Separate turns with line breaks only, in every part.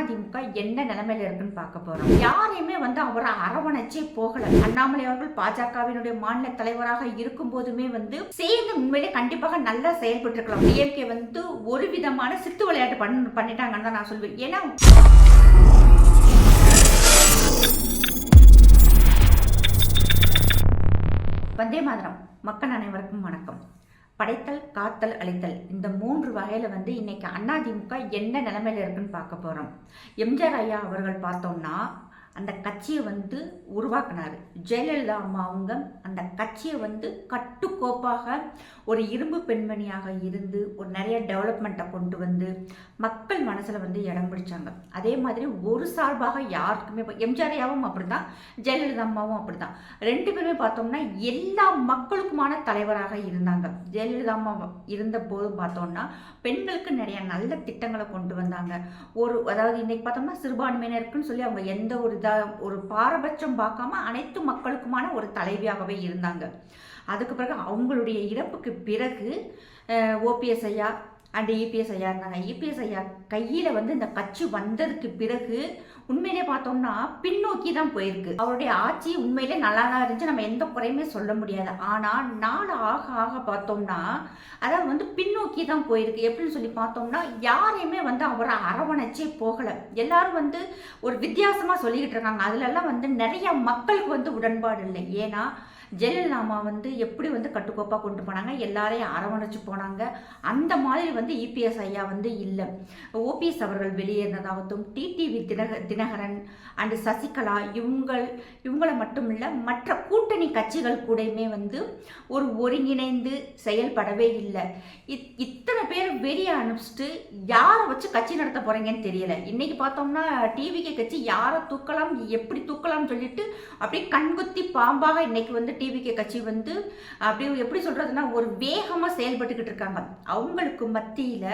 அதிமுக என்ன நிலைமையில இருக்குன்னு பார்க்க போறோம். யாரையுமே அவரை அரவணைச்சே போகல. அண்ணாமலை அவர்கள் பாஜகவினுடைய மாநில தலைவராக இருக்கும் போதுமே சேர்ந்து உண்மையிலே கண்டிப்பாக நல்லா செயல்பட்டு இருக்கலாம். டிஎம்கே ஒரு விதமான சித்து விளையாட்டு பண்ணிட்டாங்கன்னு தான் நான் சொல்வேன். ஏன்னா வந்தே மாதரம். மக்கள் அனைவருக்கும் வணக்கம். படைத்தல், காத்தல், அழித்தல், இந்த 3 வகையில் இன்னைக்கு அதிமுக என்ன நிலைமையில இருக்குன்னு பார்க்க போகிறோம். எம்ஜிஆர் ஐயா அவர்கள் பார்த்தோம்னா அந்த கட்சியை உருவாக்குனார். ஜெயலலிதா அம்மா அவங்க அந்த கட்சியை கட்டுக்கோப்பாக ஒரு இரும்பு பெண்மணியாக இருந்து ஒரு நிறைய டெவலப்மெண்ட்டை கொண்டு மக்கள் மனசில் இடம் பிடிச்சாங்க. அதே மாதிரி ஒரு சார்பாக யாருக்குமே எம்ஜிஆர் ஐயாவும் அப்படிதான், ஜெயலலிதா அம்மாவும் அப்படிதான். 2 பேருமே பார்த்தோம்னா எல்லா மக்களுக்குமான தலைவராக இருந்தாங்க. ஜெயலலிதா அம்மா இருந்த போது பார்த்தோம்னா பெண்களுக்கு நிறைய நல்ல திட்டங்களை கொண்டு வந்தாங்க. அதாவது இன்னைக்கு பார்த்தோம்னா சிறுபான்மையினருக்குன்னு சொல்லி அவங்க எந்த ஒரு பாரபட்சம் பார்க்காம அனைத்து மக்களுக்குமான ஒரு தலைவியாகவே இருந்தாங்க. அதுக்கு பிறகு அவங்களுடைய இறப்புக்கு பிறகு ஓபிஎஸ் ஐயா அண்ட் இபிஎஸ் ஐயா இருந்தாங்க. இபிஎஸ் ஐயா கையில் இந்த கட்சி வந்ததுக்கு பிறகு உண்மையிலே பார்த்தோம்னா பின்னோக்கி தான் போயிருக்கு. அவருடைய ஆட்சி உண்மையிலே நல்லா தான் இருந்துச்சு, நம்ம எந்த குறையுமே சொல்ல முடியாது. ஆனால் நாள் ஆக ஆக பார்த்தோம்னா அதாவது பின்னோக்கி தான் போயிருக்கு. எப்படின்னு சொல்லி பார்த்தோம்னா யாரையுமே அவரை அரவணைச்சே போகலை. எல்லாரும் ஒரு வித்தியாசமாக சொல்லிக்கிட்டு இருக்காங்க. அதுலெல்லாம் நிறைய மக்களுக்கு உடன்பாடு இல்லை. ஏன்னா ஜெயலலிதா அம்மா எப்படி கட்டுக்கோப்பாக கொண்டு போனாங்க, எல்லாரையும் அரவணைச்சு போனாங்க. அந்த மாதிரி இபிஎஸ் ஐயா இல்லை. ஓபிஎஸ் அவர்கள் வெளியேறினதாகட்டும், டிடிவி தினகரன் அண்டு சசிகலா இவங்களை மட்டும் இல்லை, மற்ற கூட்டணி கட்சிகள் கூடயுமே ஒரு ஒருங்கிணைந்து செயல்படவே இல்லை. இத்தனை பேர் வெளியே அனுப்பிச்சிட்டு யாரை வச்சு கட்சி நடத்த போறீங்கன்னு தெரியல. இன்னைக்கு பார்த்தோம்னா டிவிகே கட்சி யாரை தூக்கலாம், எப்படி தூக்கலாம்னு சொல்லிட்டு அப்படியே கண்குத்தி பாம்பாக இன்னைக்கு டிவிகே கட்சி அப்படியே எப்படி சொல்றதுன்னா ஒரு வேகமா செயல்பட்டுக்கிட்டு இருக்காங்க. அவங்களுக்கு மத்தியில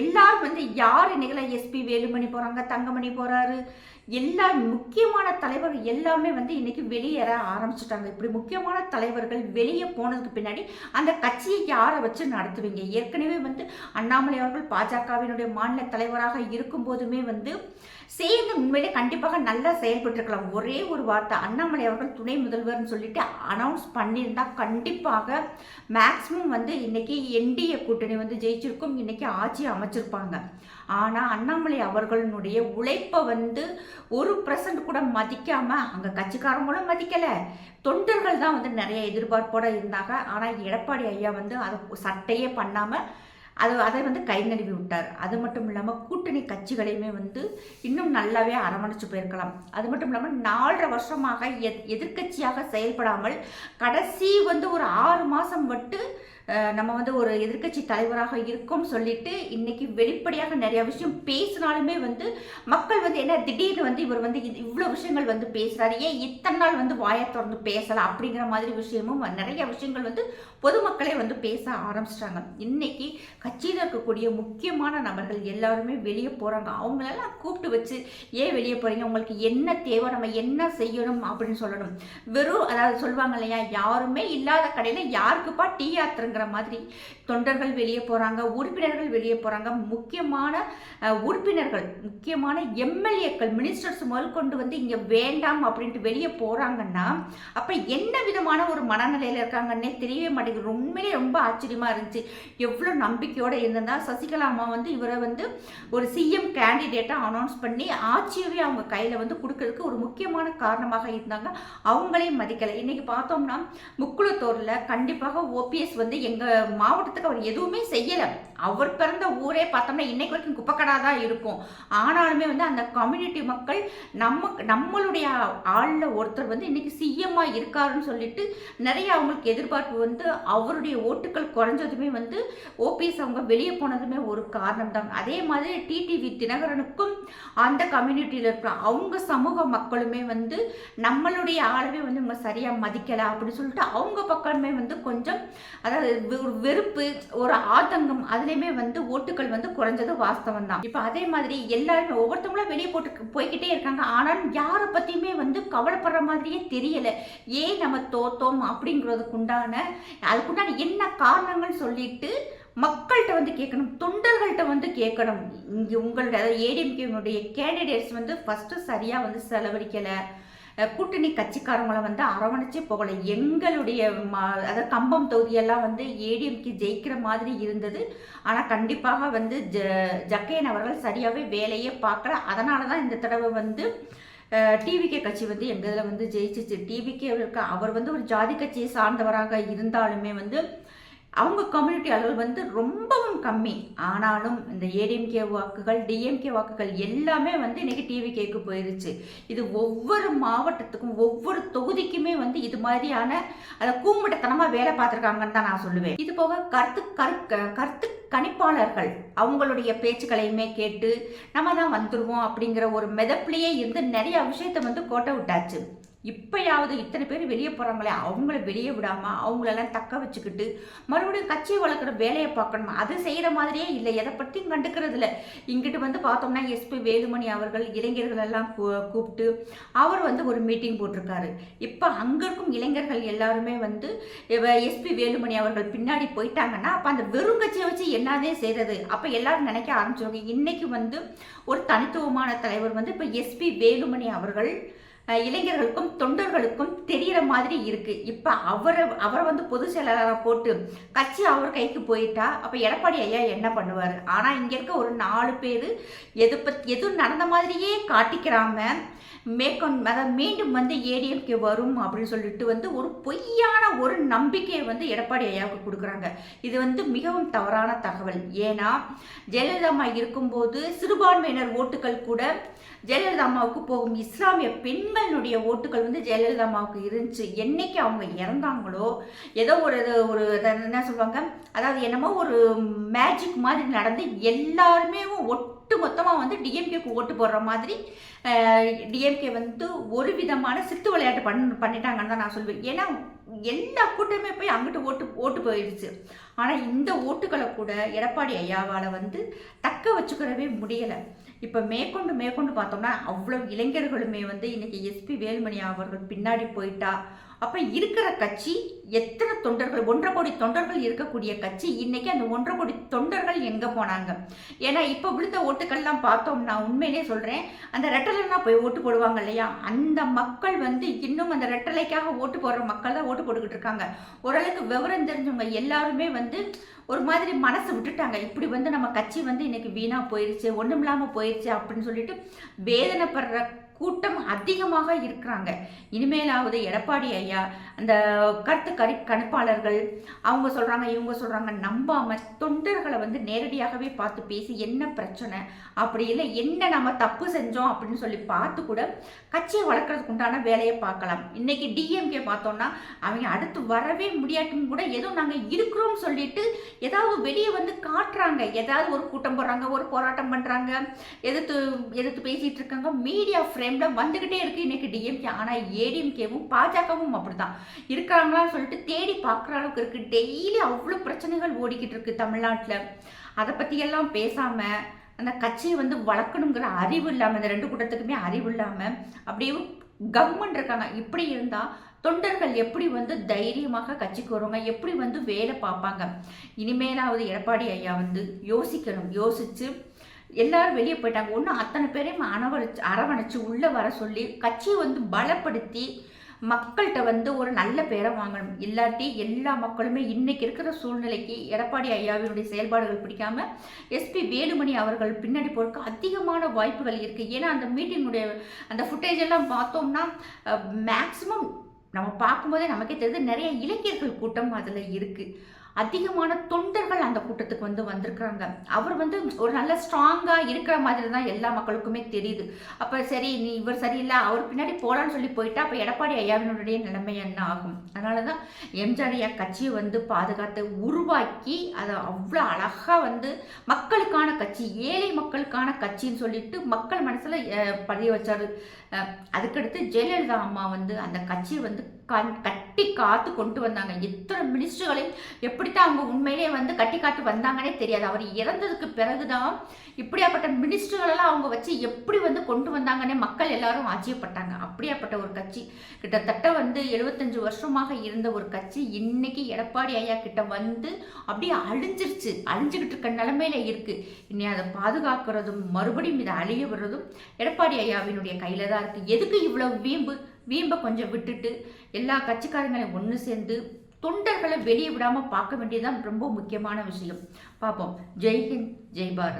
எல்லாரும் யார் இன்னைக்கு எஸ்பி வேலுமணி போறாங்க, தங்கமணி போறாரு, எல்லா முக்கியமான தலைவர்கள் எல்லாமே இன்னைக்கு வெளியேற ஆரம்பிச்சுட்டாங்க. இப்படி முக்கியமான தலைவர்கள் வெளியே போனதுக்கு பின்னாடி அந்த கட்சியை யாரை வச்சு நடத்துவீங்க? ஏற்கனவே அண்ணாமலை அவர்கள் பாஜகவினுடைய மாநில தலைவராக இருக்கும் போதுமே சேர்ந்து உண்மையிலே கண்டிப்பாக நல்லா செயல்பட்டு இருக்கலாம். ஒரே ஒரு வார்த்தை அண்ணாமலை அவர்கள் துணை முதல்வர்னு சொல்லிட்டு அனௌன்ஸ் பண்ணியிருந்தா கண்டிப்பாக மேக்சிமம் இன்னைக்கு என்டிஏ கூட்டணி ஜெயிச்சிருக்கும், இன்னைக்கு ஆட்சி அமைச்சிருப்பாங்க. ஆனால் அண்ணாமலை அவர்களுடைய உழைப்பை 1% கூட மதிக்காம அங்கே கட்சிக்காரங்களும் மதிக்கலை, தொண்டர்கள் தான் நிறைய எதிர்பார்ப்போட இருந்தாங்க. ஆனால் எடப்பாடி ஐயா அதை சட்டையே பண்ணாமல் அதை கை நழுவி விட்டார். அது மட்டும் இல்லாமல் கூட்டணி கட்சிகளையுமே இன்னும் நல்லாவே அரவணைச்சு போயிருக்கலாம். அது மட்டும் இல்லாமல் 4.5 வருஷமாக எதிர்கட்சியாக செயல்படாமல் கடைசி ஒரு 6 மாதம் நம்ம ஒரு எதிர்கட்சி தலைவராக இருக்கோம்னு சொல்லிட்டு இன்னைக்கு வெளிப்படையாக நிறைய விஷயம் பேசினாலுமே மக்கள் என்ன திடீர்னு இவர் இவ்வளோ விஷயங்கள் பேசுறாரு, ஏன் இத்தனை நாள் வாயை திறந்து பேசலாம் அப்படிங்கிற மாதிரி விஷயமும் நிறைய விஷயங்கள் பொதுமக்களே பேச ஆரம்பிச்சிட்டாங்க. இன்னைக்கு கட்சியில் இருக்கக்கூடிய முக்கியமான நபர்கள் எல்லாருமே வெளியே போறாங்க. அவங்களெல்லாம் கூப்பிட்டு வச்சு ஏன் வெளியே போறீங்க, உங்களுக்கு என்ன தேவை, நம்ம என்ன செய்யணும் அப்படின்னு சொல்லணும். வெறும் அதாவது சொல்லுவாங்க இல்லையா, யாருமே இல்லாத கடையில் யாருக்குப்பா டீ ஆத்துறங்க மாதிரி தொண்டர்கள் வெளியே போறாங்க, உறுப்பினர்கள் வெளியே போறாங்க. முக்கியமான உறுப்பினர்கள், முக்கியமான எம்எல்ஏக்கள், மினிஸ்டர்ஸ் முதல் கொண்டு இங்க வேண்டாம் அப்படின்ட்டு வெளியே போறாங்கன்னா அப்ப என்ன விதமான ஒரு மனநிலையில இருக்காங்கன்னே தெரியவே மாட்டேங்குது. உண்மையிலே ரொம்ப ஆச்சரியமா இருந்துச்சு. எவ்வளவு நம்பிக்கையோட இருந்தா சசிகலா அம்மா இவரை ஒரு சிஎம் கேண்டிடேட்டா அனௌன்ஸ் பண்ணி ஆட்சியவே அவங்க கையில கொடுக்கறதுக்கு ஒரு முக்கியமான காரணமாக இருந்தாங்க. அவங்களையும் மதிக்கலை. இன்னைக்கு பார்த்தோம்னா முக்குளத்தூர்ல கண்டிப்பாக ஓபிஎஸ் எங்க மாவட்டத்துக்கு அவர் எதுவுமே செய்யல. அவர் பிறந்த ஊரே பார்த்தோம்னா இன்னைக்கு வரைக்கும் குப்பக்கடா தான் இருக்கும். ஆனாலுமே அந்த கம்யூனிட்டி மக்கள் நம்மளுடைய ஆள்ல ஒருத்தர் இன்னைக்கு சிஎம்மா இருக்காருன்னு சொல்லிட்டு நிறைய அவங்களுக்கு எதிர்பார்ப்பு அவருடைய ஓட்டுக்கள் குறைஞ்சதுமே ஓபிஎஸ் அவங்க வெளியே போனதுமே ஒரு காரணம் தான். அதே மாதிரி டிடிவி தினகரனுக்கும் அந்த கம்யூனிட்டியில இருக்கிற அவங்க சமூக மக்களுமே நம்மளுடைய ஆளவே இவங்க சரியா மதிக்கல அப்படின்னு சொல்லிட்டு அவங்க பக்கமே கொஞ்சம் அதாவது ஒரு வெறுப்பு, ஒரு ஆதங்கம், அதுலயுமே ஓட்டுகள் குறைஞ்சது வாஸ்தவம் தான். இப்ப அதே மாதிரி எல்லாருமே ஒவ்வொருத்தவங்களும் வெளியே போய்கிட்டே இருக்காங்க. ஆனாலும் யாரை பத்தியுமே கவலைப்படுற மாதிரியே தெரியல. ஏன் நம்ம தோத்தோம் அப்படிங்கிறதுக்குண்டான அதுக்குண்டான என்ன காரணங்கள் சொல்லிட்டு மக்கள்கிட்ட வந்து கேட்கணும், தொண்டர்கள்ட்ட வந்து கேட்கணும். இங்கே உங்களுடைய அதாவது ஏடிஎம்கேனுடைய கேண்டிடேட்ஸ் வந்து ஃபஸ்ட்டு சரியாக வந்து செலவழிக்கலை, கூட்டணி கட்சிக்காரங்களை வந்து அரவணைச்சே போகலை. எங்களுடைய அதாவது கம்பம் தொகுதியெல்லாம் வந்து ஏடிஎம்கே ஜெயிக்கிற மாதிரி இருந்தது. ஆனால் கண்டிப்பாக வந்து ஜக்கையன் அவர்கள் சரியாகவே வேலையே பார்க்கல. அதனால தான் இந்த தடவை வந்து டிவிகே கட்சி வந்து எங்கள் இதில் வந்து ஜெயிச்சிச்சு. டிவிகே அவர் வந்து ஒரு ஜாதி கட்சியை சார்ந்தவராக இருந்தாலுமே வந்து அவங்க கம்யூனிட்டி அளவு வந்து ரொம்பவும் கம்மி. ஆனாலும் இந்த ஏடிஎம்கே வாக்குகள், டிஎம்கே வாக்குகள் எல்லாமே வந்து இன்னைக்கு டிவிகேக்கு போயிருச்சு. இது ஒவ்வொரு மாவட்டத்துக்கும் ஒவ்வொரு தொகுதிக்குமே வந்து இது மாதிரியான அதை கூம்பிட்டத்தனமாக வேலை பார்த்துருக்காங்கன்னு தான் நான் சொல்லுவேன். இது போக கருத்து கணிப்பாளர்கள் அவங்களுடைய பேச்சுக்களையுமே கேட்டு நம்ம தான் வந்துடுவோம் அப்படிங்கிற ஒரு மெதப்பிலேயே இருந்து நிறைய விஷயத்த வந்து கோட்டை விட்டாச்சு. இப்போயாவது இத்தனை பேர் வெளியே போகிறாங்களே, அவங்கள வெளியே விடாமல் அவங்களெல்லாம் தக்க வச்சுக்கிட்டு மறுபடியும் கட்சியை வளர்க்குற வேலையை பார்க்கணும். அது செய்கிற மாதிரியே இல்லை, எதை பற்றியும் கண்டுக்கிறது இல்லை. இங்கிட்டு வந்து பார்த்தோம்னா எஸ்பி வேலுமணி அவர்கள் இளைஞர்கள் எல்லாம் கூப்பிட்டு அவர் வந்து ஒரு மீட்டிங் போட்டிருக்காரு. இப்போ அங்கே இருக்கும் இளைஞர்கள் எல்லாருமே வந்து எஸ்பி வேலுமணி அவர்கள் பின்னாடி போயிட்டாங்கன்னா அப்போ அந்த வெறும் கட்சியை வச்சு என்னதே செய்கிறது, அப்போ எல்லாரும் நினைக்க ஆரம்பிச்சிருவாங்க. இன்னைக்கு வந்து ஒரு தனித்துவமான தலைவர் வந்து இப்போ எஸ்பி வேலுமணி அவர்கள் இளைஞர்களுக்கும் தொண்டர்களுக்கும் தெரிகிற மாதிரி இருக்கு. இப்போ அவரை வந்து பொதுச் செயலாளராக போட்டு கட்சி அவர் கைக்கு போயிட்டா அப்போ எடப்பாடி ஐயா என்ன பண்ணுவார்? ஆனால் இங்கே இருக்க ஒரு 4 பேர் எதுவும் நடந்த மாதிரியே காட்டிக்கிறாம மீண்டும் வந்து ஏடிஎம்கே வரும் அப்படின்னு சொல்லிட்டு வந்து ஒரு பொய்யான ஒரு நம்பிக்கையை வந்து எடப்பாடி ஐயாவுக்கு கொடுக்குறாங்க. இது வந்து மிகவும் தவறான தகவல். ஏன்னா ஜெயலலிதா அம்மா இருக்கும்போது சிறுபான்மையினர் ஓட்டுகள் கூட ஜெயலலிதா அம்மாவுக்கு போகும். இஸ்லாமிய பெண்களுடைய ஓட்டுகள் வந்து ஜெயலலிதா அம்மாவுக்கு இருந்துச்சு. என்னைக்கு அவங்க இறந்தாங்களோ ஏதோ ஒரு என்ன சொல்லுவாங்க, அதாவது என்னமோ ஒரு மேஜிக் மாதிரி நடந்து எல்லாருமே ஒட்டு மொத்தமாக வந்து டிஎம்கேக்கு ஓட்டு போடுற மாதிரி டிஎம்கே வந்து ஒரு விதமான சித்து விளையாட்டு பண்ணிட்டாங்கன்னு தான் நான் சொல்வேன். ஏன்னா எல்லா கூட்டமே போய் அங்கிட்டு ஓட்டு போயிடுச்சு. ஆனால் இந்த ஓட்டுகளை கூட எடப்பாடி ஐயாவால் வந்து தக்க வச்சுக்கிறவே முடியலை. இப்போ மேற்கொண்டு பார்த்தோம்னா அவ்வளோ இளைஞர்களுமே வந்து இன்னைக்கு எஸ்பி வேலுமணி அவர்கள் பின்னாடி போயிட்டா அப்போ இருக்கிற கட்சி எத்தனை தொண்டர்கள், 1.5 கோடி தொண்டர்கள் இருக்கக்கூடிய கட்சி இன்னைக்கு அந்த 1.5 கோடி தொண்டர்கள் எங்கே போனாங்க? ஏன்னா இப்போ விழுந்த ஓட்டுக்கள்லாம் பார்த்தோம்னா உண்மையிலே சொல்கிறேன், அந்த ரெட்டலைலாம் போய் ஓட்டு போடுவாங்க இல்லையா, அந்த மக்கள் வந்து இன்னும் அந்த ரெட்டலைக்காக ஓட்டு போடுற மக்கள் தான் ஓட்டு போட்டுக்கிட்டு இருக்காங்க. ஓரளவுக்கு விவரம் தெரிஞ்சவங்க எல்லாருமே வந்து ஒரு மாதிரி மனசை விட்டுட்டாங்க. இப்படி வந்து நம்ம கட்சி வந்து இன்னைக்கு வீணாக போயிடுச்சு, ஒன்றும் இல்லாமல் போயிடுச்சு அப்படின்னு சொல்லிட்டு வேதனைப்படுற கூட்டம் அதிகமாக இருக்கிறாங்க. இனிமேலாவது எடப்பாடி ஐயா அந்த கணிப்பாளர்கள் அவங்க சொல்கிறாங்க இவங்க சொல்கிறாங்க நம்பாமல் தொண்டர்களை வந்து நேரடியாகவே பார்த்து பேசி என்ன பிரச்சனை, அப்படி இல்லை என்ன நம்ம தப்பு செஞ்சோம் அப்படின்னு சொல்லி பார்த்து கூட கட்சியை வளர்க்குறதுக்கு உண்டான வேலையை பார்க்கலாம். இன்னைக்கு டிஎம்கே பார்த்தோம்னா அவங்க அடுத்து வரவே முடியாட்டுன்னு கூட ஏதோ நாங்கள் இருக்கிறோம்னு சொல்லிட்டு ஏதாவது வெளியே வந்து காட்டுறாங்க, ஏதாவது ஒரு கூட்டம் போடுறாங்க, ஒரு போராட்டம் பண்ணுறாங்க, எதிர்த்து பேசிகிட்டு இருக்காங்க, மீடியா ஃப்ரேம்ல வந்துகிட்டே இருக்கு இன்னைக்கு டிஎம்கே. ஆனால் ஏடிஎம்கேவும் பாஜகவும் அப்படிதான் இருக்காங்களான்னு சொல்லிட்டு தேடி பார்க்குற அளவுக்கு இருக்கு. டெய்லி அவ்வளோ பிரச்சனைகள் ஓடிக்கிட்டு இருக்கு தமிழ்நாட்டில். அதை பற்றியெல்லாம் பேசாமல் அந்த கட்சியை வந்து வளர்க்கணுங்கிற அறிவு இல்லாமல், இந்த 2 கூட்டத்துக்குமே அறிவு இல்லாமல் அப்படியே கம்முன்னு இருக்காங்க. இப்படி இருந்தால் தொண்டர்கள் எப்படி வந்து தைரியமாக கட்சிக்கு வருவாங்க, எப்படி வந்து வேலை பார்ப்பாங்க? இனிமேலாவது எடப்பாடி ஐயா வந்து யோசிக்கணும். யோசித்து எல்லாரும் வெளியே போயிட்டாங்க. ஒன்று அத்தனை பேரையும் அரவணைச்சு உள்ளே வர சொல்லி கட்சியை வந்து பலப்படுத்தி மக்கள்கிட்ட வந்து ஒரு நல்ல பேரை வாங்கணும். இல்லாட்டி எல்லா மக்களுமே இன்னைக்கு இருக்கிற சூழ்நிலைக்கு எடப்பாடி ஐயாவினுடைய செயல்பாடுகள் பிடிக்காம எஸ்பி வேலுமணி அவர்கள் பின்னாடி போறதுக்கு அதிகமான வாய்ப்புகள் இருக்குது. ஏன்னா அந்த மீட்டிங்குடைய அந்த ஃபுட்டேஜ் எல்லாம் பார்த்தோம்னா மேக்சிமம் நம்ம பார்க்கும்போதே நமக்கே தெரியுது நிறைய இளைஞர்கள் கூட்டம் அதில் இருக்குது. அதிகமான தொண்டர்கள் அந்த கூட்டத்துக்கு வந்து வந்திருக்கிறாங்க. அவர் வந்து ஒரு நல்ல ஸ்ட்ராங்காக இருக்கிற மாதிரி தான் எல்லா மக்களுக்குமே தெரியுது. அப்போ சரி நீ இவர் சரியில்லை அவர் பின்னாடி போகலான்னு சொல்லி போயிட்டா அப்போ எடப்பாடி ஐயாவினுடைய நிலைமை என்ன ஆகும்? அதனால தான் எம்ஜிஆர் ஐயா கட்சியை வந்து பாதுகாத்து உருவாக்கி அதை அவ்வளோ அழகாக வந்து மக்களுக்கான கட்சி, ஏழை மக்களுக்கான கட்சின்னு சொல்லிட்டு மக்கள் மனசில் பதிய வச்சார். அதுக்கடுத்து ஜெயலலிதா அம்மா வந்து அந்த கட்சியை வந்து கட்டி காத்து கொண்டு வந்தாங்க. எத்தனை மினிஸ்டர்களை எப்படித்தான் அவங்க உண்மையிலே வந்து கட்டி காத்து வந்தாங்கன்னே தெரியாது. அவர் இறந்ததுக்கு பிறகுதான் இப்படியாப்பட்ட மினிஸ்டர்களெல்லாம் அவங்க வச்சு எப்படி வந்து கொண்டு வந்தாங்கன்னே மக்கள் எல்லாரும் ஆச்சரியப்பட்டாங்க. அப்படியாப்பட்ட ஒரு கட்சி, கிட்டத்தட்ட வந்து 75 வருஷமாக இருந்த ஒரு கட்சி இன்னைக்கு எடப்பாடி ஐயா கிட்ட வந்து அப்படியே அழிஞ்சுக்கிட்டு இருக்க நிலைமையில இருக்கு. இனி அதை பாதுகாக்கிறதும் மறுபடியும் இதை அழிய விடுறதும் எடப்பாடி ஐயாவினுடைய கையில தான் இருக்கு. எதுக்கு இவ்வளவு வீம்பை கொஞ்சம் விட்டுட்டு எல்லா கட்சிக்காரங்களையும் ஒன்று சேர்ந்து தொண்டர்களை வெளியே விடாம பார்க்க வேண்டியதுதான் ரொம்ப முக்கியமான விஷயம். பார்ப்போம். ஜெய்ஹிந்த், ஜெய் பாரத்.